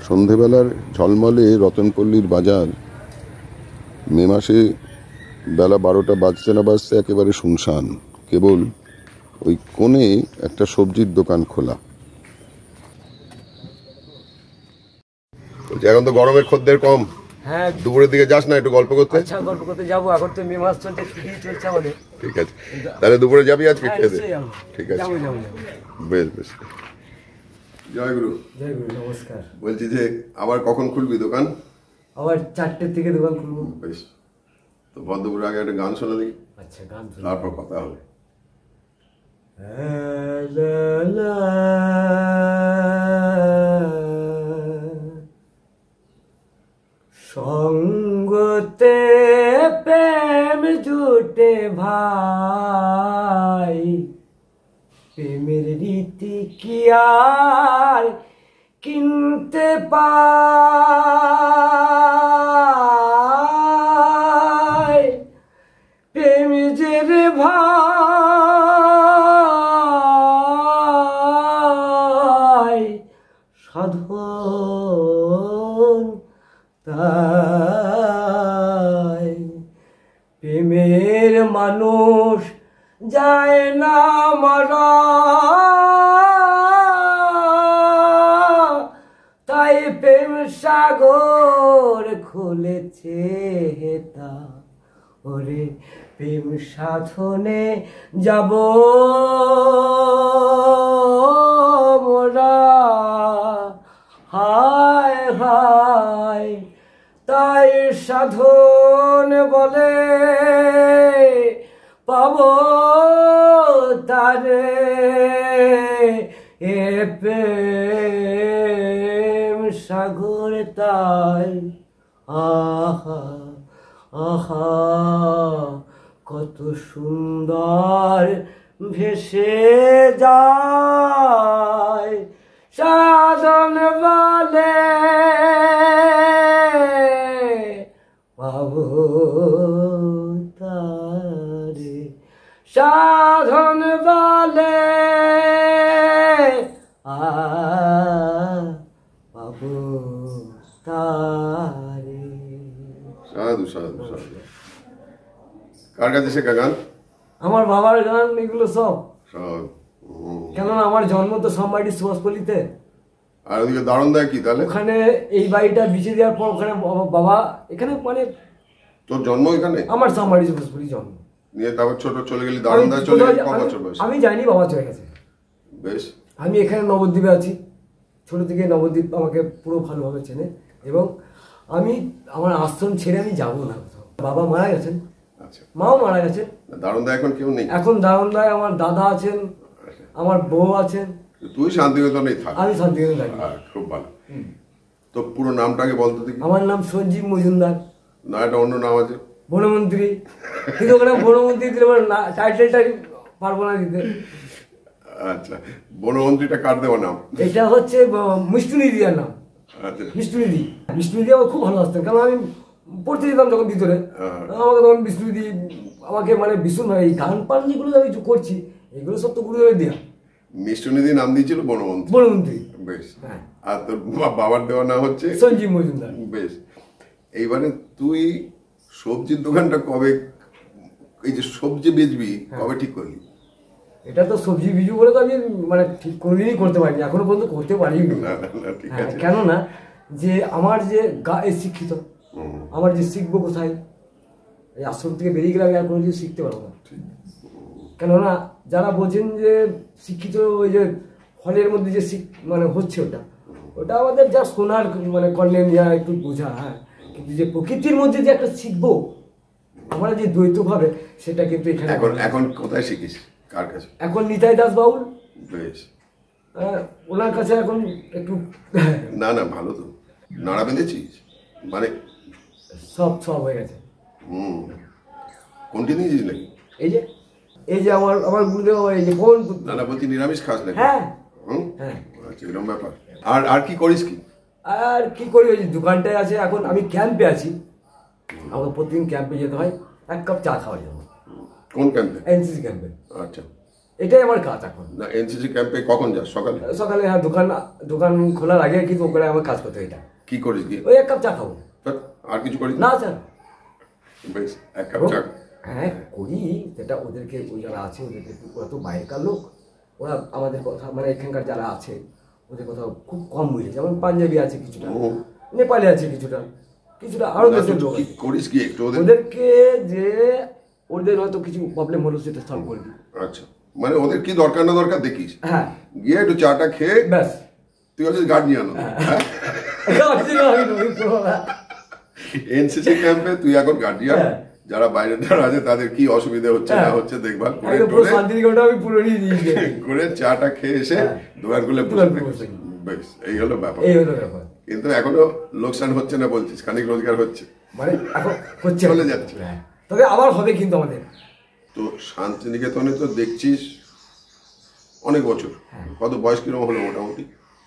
সন্ধেবেলার ঝলমলে রতনপল্লীর বাজার মে মাসে বেলা 12টা বাজতে না বাজতে একেবারে শুনশান। কেবল ওই কোণে একটা সবজির দোকান খোলা। এখন তো গরমের খদ্দের কম। হ্যাঁ, দুপুরের দিকে যাস না একটু গল্প করতে? আচ্ছা, গল্প করতে যাবো। এখন তো মে মাস চলছে, ছুটি চলছে আমাদের। ঠিক আছে, তাহলে দুপুরে যাবি আজকে খেতে? ঠিক আছে, যাবো। বেশ বেশ। জয় গুরু। জয় গুরু, নমস্কার। বলছি যে আবার কখন খুলবি দোকান? আবার 4টে থেকে দোকান খুলবো। বেশ, তো ভদ্রপুর আগে একটা গান শোনা দিই। আচ্ছা, গান তারপর কথা হবে। সঙ্গতে প্রেম জুটে ভাই, প্রেমের রীতি কি আর কিনতে পাই, প্রেম যে রে ভাই সাধন তাই, প্রেমের মানুষ যায় না মারা, তাই প্রেম সাগর খুলেছে হেতা, ওরে প্রেম সাধনে যাব মোরা, হায় হায়, তাই সাধন বলে পাব তারে, এ প্রেম সাগর তাই, আহা আহা কত সুন্দর ভেসে যায়, সাধন বলে পাবো তারে, সাধন বলে পাবো তারে। সাধু সাধু সাধু। কার কাছে শেখা গান? আমার বাবার গান এগুলো সব। কেননা আমার জন্ম তো সোমবাড়ি সুভাষপল্লিতে। আর ওদিকে দারুণ দেয় কি তাহলে? ওখানে এই বাড়িটা বিছে দেওয়ার পর ওখানে বাবা এখানে, মানে তোর জন্ম এখানে? আমার সোমবাড়ি সুভাষপল্লি জন্ম। নিয়ে তারপর ছোট চলে গেলি দারুণ দেয়, চলে গেলি কত বছর বয়সে? আমি যাইনি, বাবা চলে গেছে। বেশ। আমি এখানে নবদ্বীপে আছি, ছোট থেকে নবদ্বীপ আমাকে পুরো ভালোভাবে চেনে, এবং আমি আমার আশ্রম ছেড়ে আমি যাবো না। বাবা মারা গেছেন, আচ্ছা, মাও মারা গেছেন। দারুণ দা এখন কেউ নেই? এখন দারুণ দায় আমার দাদা আছেন, আমার বউ আছেন। তুই শান্তিনিকেতনেই থাক? আমি শান্তিনিকেতনে থাকি। খুব ভালো। তো পুরো নামটাকে বলতে দেখি। আমার নাম সঞ্জীব মজুমদার। না, এটা অন্য নাম আছে? বনমন্ত্রী। কিন্তু ওখানে বনমন্ত্রী দিলে টাইটেলটা পারবো না দিতে। আচ্ছা, বনমন্ত্রীটা কার দেওয়া নাম? এটা হচ্ছে মিষ্টুনিদিয়ার নাম। আচ্ছা, মিষ্টুনিদি। মিষ্টুনিদি আমার খুব ভালো আসতেন, কারণ আমি পড়তে যেতাম যখন ভিতরে, আমাকে তখন বিষ্ণুদি আমাকে মানে ভীষণ এই গান পান যেগুলো আমি করছি এগুলো সব তো গুরুদেবের দেওয়া। মিষ্টুনিধি নাম দিয়েছিল বনমন্ত্রী। বনমন্ত্রী। বেশ। হ্যাঁ। আর তোর বাবার দেওয়া নাম হচ্ছে সঞ্জীব মজুমদার। বেশ। এইবারে তুই সবজির দোকানটা কবে, এই যে সবজি বেচবি, কবে ঠিক করলি? এটা তো সবজি বিজু বলে তো আমি মানে ঠিক কোনোদিনই করতে পারিনি, এখনো পর্যন্ত করতে পারিনি। কেননা যে আমার যে শিক্ষিত, আমার যে শিখবো কোথায়, এই আশ্রম থেকে বেরিয়ে গেলে আমি আর কোনো কিছু শিখতে পারবো না। কেননা যারা বলছেন যে শিক্ষিত, ওই যে হলের মধ্যে যে মানে হচ্ছে ওটা আমাদের যা শোনার মানে কর্ণেন যা একটু বোঝা, হ্যাঁ, কিন্তু যে প্রকৃতির মধ্যে যে একটা শিখবো আমরা যে দ্বৈতভাবে, সেটা কিন্তু এখানে। এখন কোথায় শিখিস, কার কাছে? এখন নিতাই দাস বাউল। বেশ। ওনার কাছে এখন একটু। না না, ভালো তো। নাড়া বেঁধেছিস মানে? সব হয়ে গেছে। কোনটি নিয়েছিস নাকি? এই যে আমার গুরুদেব, এই যে কোন না বলছি নিরামিষ খাস নাকি? হ্যাঁ হ্যাঁ। আচ্ছা, এরকম ব্যাপার। আর কি করিস কি? আর কি করি, ওই দোকানটায় আছে। এখন আমি ক্যাম্পে আছি, আমাকে প্রতিদিন ক্যাম্পে যেতে হয়, 1 কাপ চা খাওয়ার জন্য। কোন ক্যাম্পে? এনসিসি ক্যাম্পে। আচ্ছা, এটাই আমার কাজ এখন। না এনসিসি ক্যাম্পে কখন যাস? সকালে? সকালে হ্যাঁ, দোকান খোলার আগে কিন্তু ওখানে আমার কাজ করতে হয়। এটা কি করিস গিয়ে? ওই এক কাপ চা খাবো। আর কিছু করিস না স্যার? বেশ, এক কাপ চা। হ্যাঁ করি, সেটা ওদেরকে, ওই যারা আছে ওদেরকে, ওরা তো বাইরেকার লোক, ওরা আমাদের কথা মানে এখানকার যারা আছে ওদের কথা খুব কম বুঝে। যেমন পাঞ্জাবি আছে কিছুটা, নেপালি আছে কিছুটা, আরো দেশের লোক। করিস কি একটু ওদেরকে, যে ওদের হয়তো কিছু প্রবলেম হলো সেটা সলভ করে দিই। আচ্ছা, মানে ওদের কি দরকার না দরকার দেখিস। হ্যাঁ, গিয়ে একটু চাটা খেয়ে ব্যাস। তুই হচ্ছে গার্ডিয়ান। এনসিসি ক্যাম্পে তুই এখন গার্ডিয়ান, যারা বাইরে যারা আছে তাদের কি অসুবিধা হচ্ছে না হচ্ছে দেখভাল করে করে চাটা খেয়ে এসে দোকান খুলে বসে। বেশ, এই হলো ব্যাপার। কিন্তু এখনো লোকসান হচ্ছে না বলছিস, খানিক রোজগার হচ্ছে, মানে এখন হচ্ছে, চলে যাচ্ছে। তবে আবার হবে কিন্তু আমাদের। তো শান্তিনিকেতনে তো দেখছিস অনেক বছর, কত বয়স কিরকম হলো মোটামুটি?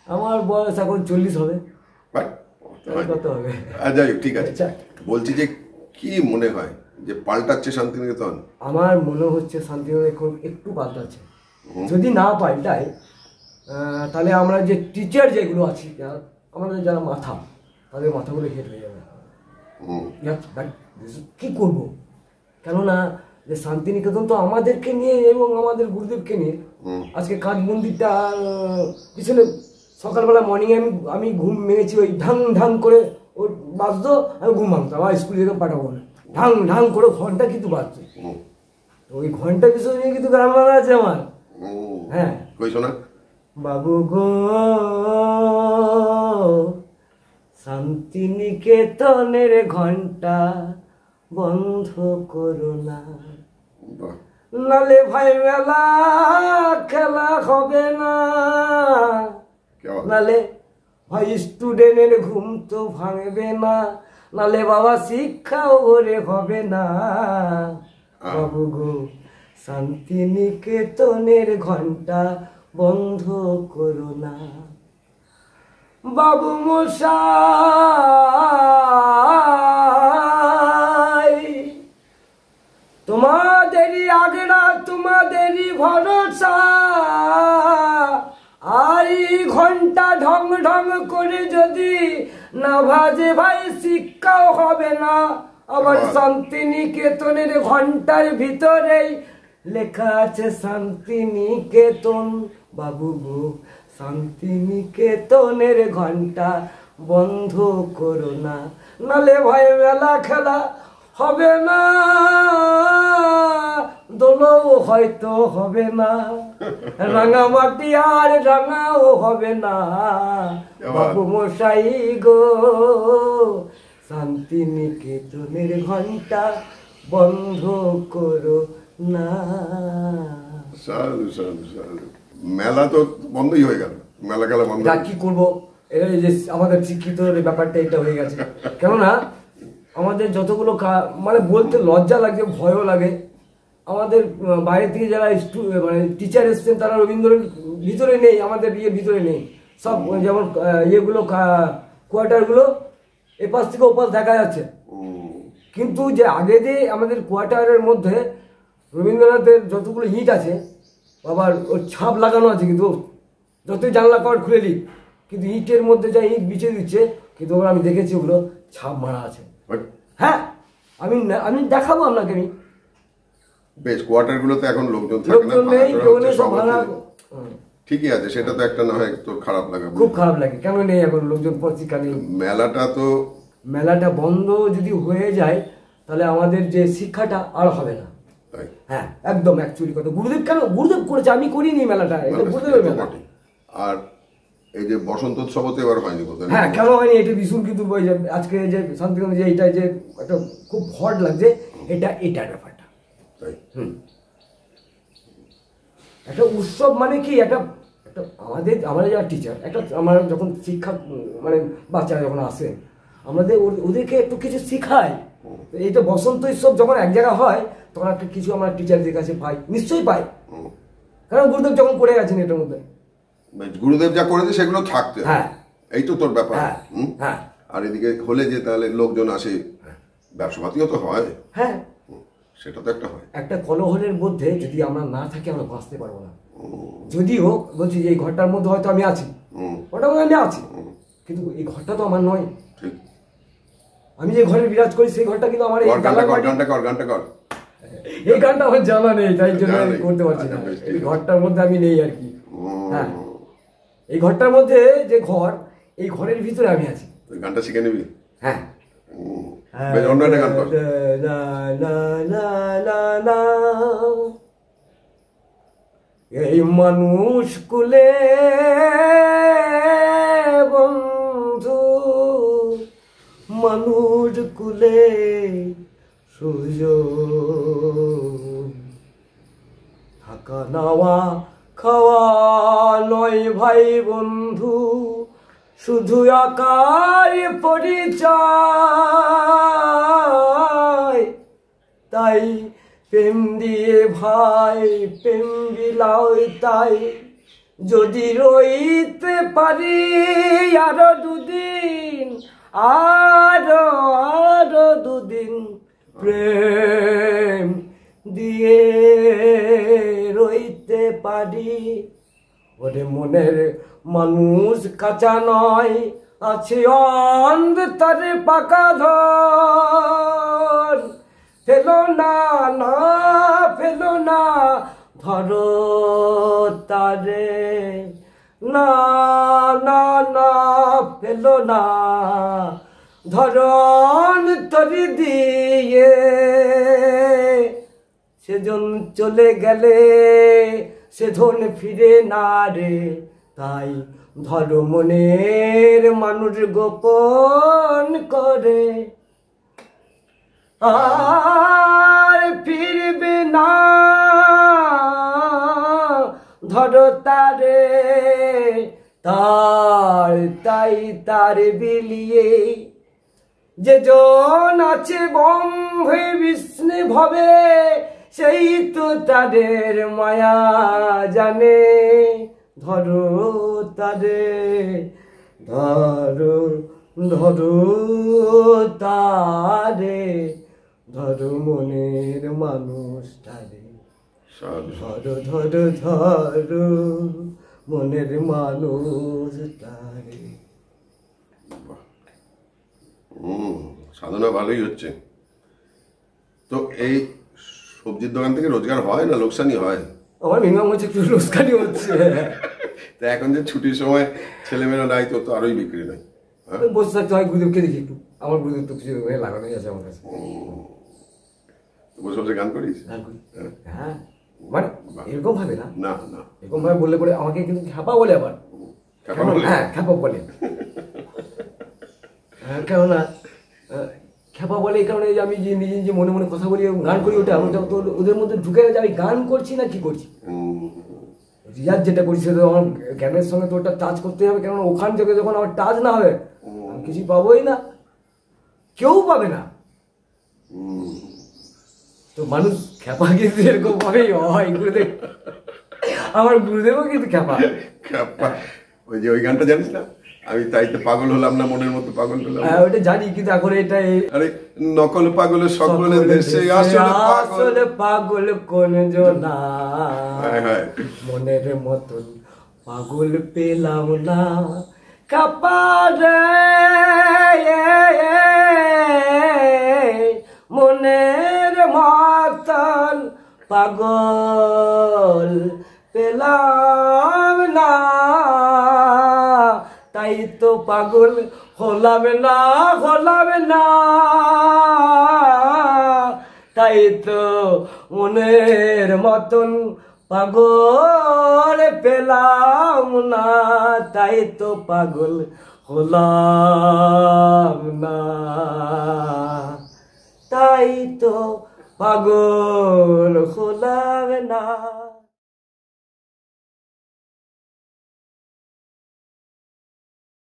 আমার বয়স এখন 40 হবে। কত হবে? যাই হোক, ঠিক আছে। বলছি যে কি মনে হয় যে পাল্টাচ্ছে শান্তিনিকেতন? আমার মনে হচ্ছে শান্তিনিকেতন একটু পাল্টাচ্ছে। যদি না পাল্টায় তাহলে আমরা যে টিচার যেগুলো আছি, আমাদের যারা মাথা, তাদের মাথাগুলো হেট হয়ে যাবে। কি করবো? কেননা যে শান্তিনিকেতন তো আমাদেরকে নিয়ে এবং আমাদের গুরুদেবকে নিয়ে। আজকে কাঠ মন্দিরটা পিছনে সকালবেলা মর্নিংয়ে আমি ঘুম ভেঙেছি, ওই ঢাং ঢাং করে ওর বাজতো, আমি ঘুম ভাঙতাম, আমার স্কুলে যেতে পাঠাবো না, ঢাং ঢাং করে ঘন্টা কিন্তু বাজছে। ওই ঘন্টা পিছনে নিয়ে কিন্তু গ্রাম বাংলা আছে আমার। হ্যাঁ, বাবু গো শান্তিনিকেতনের ঘন্টা বন্ধ করো না, নালে ভাই মেলা খেলা হবে না, নালে ভাই স্টুডেন্টের ঘুম তো ভাঙবে না, নালে বাবা শিক্ষাও ওরে হবে না। বাবু গো শান্তিনিকেতনের ঘন্টা বন্ধ করো না। বাবু মশাই তোমাদেরই আগড়া, তোমাদেরই ভরসা, আর ঘন্টা ঢং ঢং করে যদি না বাজে ভাই শিক্ষাও হবে না। আবার শান্তিনিকেতনের ঘন্টার ভিতরেই লেখা আছে শান্তিনিকেতন। বাবু গো শান্তিনিকেতনের ঘন্টা বন্ধ করো না, নালে ভাই মেলা খেলা হবে না, দোলও হয়তো হবে না, রাঙামাটি আর রাঙাও হবে না। বাবু মশাই গো শান্তিনিকেতনের ঘন্টা বন্ধ করো না। মেলা তো বন্ধই হয়ে গেল, মেলা গেলা বন্ধ। কি করবো, এটা যে আমাদের শিক্ষিত ব্যাপারটা এটা হয়ে গেছে। কেননা আমাদের যতগুলো মানে বলতে লজ্জা লাগে, ভয়ও লাগে। আমাদের বাইরে থেকে যারা মানে টিচার এসছেন তারা রবীন্দ্রের ভিতরে নেই, আমাদের ইয়ের ভিতরে নেই সব। যেমন ইয়েগুলো কোয়ার্টারগুলো এপাশ থেকে ওপাশ দেখা যাচ্ছে, কিন্তু যে আগে যে আমাদের কোয়ার্টারের মধ্যে রবীন্দ্রনাথের যতগুলো ইট আছে আবার ওর ছাপ লাগানো আছে, কিন্তু যতই জানলা কভার খুলে দিই কিন্তু ইটের মধ্যে যা ইট বিছিয়ে দিচ্ছে, কিন্তু ওগুলো আমি দেখেছি ওগুলো ছাপ মারা আছে। হ্যাঁ, আমি দেখাবো আপনাকে। আমি বেশ, কোয়ার্টারগুলোতে এখন লোকজন থাকে না, ঠিকই আছে, সেটা তো একটা না হয় তোর খারাপ লাগে, খুব খারাপ লাগে। কেন নেই এখন লোকজন, পত্রিকা নেই। মেলাটা বন্ধ যদি হয়ে যায় তাহলে আমাদের যে শিক্ষাটা আর হবে না। হ্যাঁ একদম, অ্যাকচুয়ালি কথা গুরুদেব কেন গুরুদেব করেছে, আমি করিনি মেলাটা, এটা গুরুদেবের মেলা। আর এই যে বসন্তোৎসবতে এবার হয়নি কোথায়? হ্যাঁ, কেন হয়নি এটা ভীষণ, কিন্তু আজকে যে শান্তিনিকেতন যে এটা যে একটা খুব হট লাগছে, এটা ব্যাপারটা। একটা উৎসব মানে কি, একটা আমাদের যারা টিচার, আমরা যখন শিক্ষা মানে বাচ্চারা যখন আসে আমাদের ওদেরকে একটু কিছু শেখায়। এই তো বসন্ত উৎসব যখন এক জায়গায় হয় তখন একটা কিছু আমরা টিচারদের কাছে পাই, নিশ্চয়ই পাই, কারণ গুরুদেব যখন করে গেছেন এটার মধ্যে। গুরুদেব যা করেছে সেগুলো থাকতে, হ্যাঁ এই তো তোর ব্যাপার। হ্যাঁ, আর এদিকে হলে যে তাহলে লোকজন আসে, ব্যবসা পাতিও তো হয়। হ্যাঁ, সেটা তো একটা হয়। একটা কলহলের মধ্যে যদি আমরা না থাকি আমরা বাঁচতে পারবো না। যদিও বলছি এই ঘরটার মধ্যে হয়তো আমি আছি, ঘরটার মধ্যে আমি আছি, কিন্তু এই ঘরটা তো আমার নয়। আমি যে ঘরে বিরাজ করি সেই ঘরটা কিন্তু আমার, এই গানটা আমার জানা নেই, তাই জন্য আমি করতে পারছি না। এই ঘরটার মধ্যে আমি নেই আর কি। হ্যাঁ, এই ঘরটার মধ্যে যে ঘর, এই ঘরের ভিতরে আমি আছি। গানটা শিখে নিবি? হ্যাঁ, অন্য একটা গান কর। এই মানুষ কুলে বন্ধু, মানুষ কুলে সুযোগ, থাকা নাওয়া খাওয়া নয় ভাই বন্ধু, শুধু আকার পরিচয়। তাই প্রেম দিয়ে ভাই প্রেম বিলাও, তাই যদি রইতে পারি আরো দুদিন, আরো দুদিন প্রেম দিয়ে রইতে পারি। ওরে মনের মানুষ কাঁচা নয়, আছে অন্তরে পাকা ধর। ফেলো না, না ফেলো না, ধরো তারে, না না না ফেলো না, ধরো অন্তরে দিয়ে। সেজন চলে গেলে সেজন ফিরে না রে, তাই ধরো মনের মানুষ গোপন করে, আর ফিরবে না। ধরো তারে, তাই তার বিলিয়ে যে জন আছে ব্রহ্মে বিষ্ণু ভবে, সেই তো তাদের মায়া জানে। ধরো তারে, ধরো ধরো তারে, ধরো মনের মানুষ তারে, ধরো ধরো ধরো মনের মানুষ তারে। সাধনা ভালোই হচ্ছে। তো এই সবজির দোকান থেকে রোজগার হয় না লোকসানি হয়? আমার মিনিমাম হচ্ছে একটু লোকসানি হচ্ছে। তা এখন যে ছুটির সময় ছেলেমেয়েরা নাই, তো আরোই বিক্রি নাই। বসে থাকতে হয়, গুরুদেবকে দেখি একটু। আমার গুরুদেব তো কিছু লাগানোই আছে আমার কাছে। বসে বসে গান করিস? গান করি, হ্যাঁ। মানে এরকম ভাবে না, না না, এরকম ভাবে বললে পরে আমাকে কিন্তু খ্যাপা বলে আবার। হ্যাঁ, খ্যাপা বলে। কেননা খ্যাপা বলে এই কারণে যে আমি যে নিজে নিজে মনে মনে কথা বলি এবং গান করি, ওটা তো ওদের মধ্যে ঢুকে গেছে আমি গান করছি না কি করছি। রিয়াজ যেটা করছি সেটা আমার জ্ঞানের সঙ্গে তো ওটা টাচ করতে হবে, কেননা ওখান থেকে যখন আমার টাচ না হবে আমি কিছু পাবোই না, কেউ পাবে না। তো মানুষ খ্যাপা কিন্তু এরকম ভাবেই হয়। গুরুদেব, আমার গুরুদেবও কিন্তু খ্যাপা। ওই যে ওই গানটা জানিস না, আমি তাই তো পাগল হলাম না, মনের মতো পাগল হলাম। হ্যাঁ, ওটা জানি, কিন্তু এখন এটা আরে নকল পাগল সকলের দেশে, আসলে পাগল কোন জনা, মনের মতন পাগল পেলাম না। কাপারে মনের মতন পাগল পেলাম না, তাই তো পাগল হলাম না, হলাম না। তাই তো মনের মতন পাগল পেলাম না, তাই তো পাগল হলাম না, তাই তো পাগল হলাম না।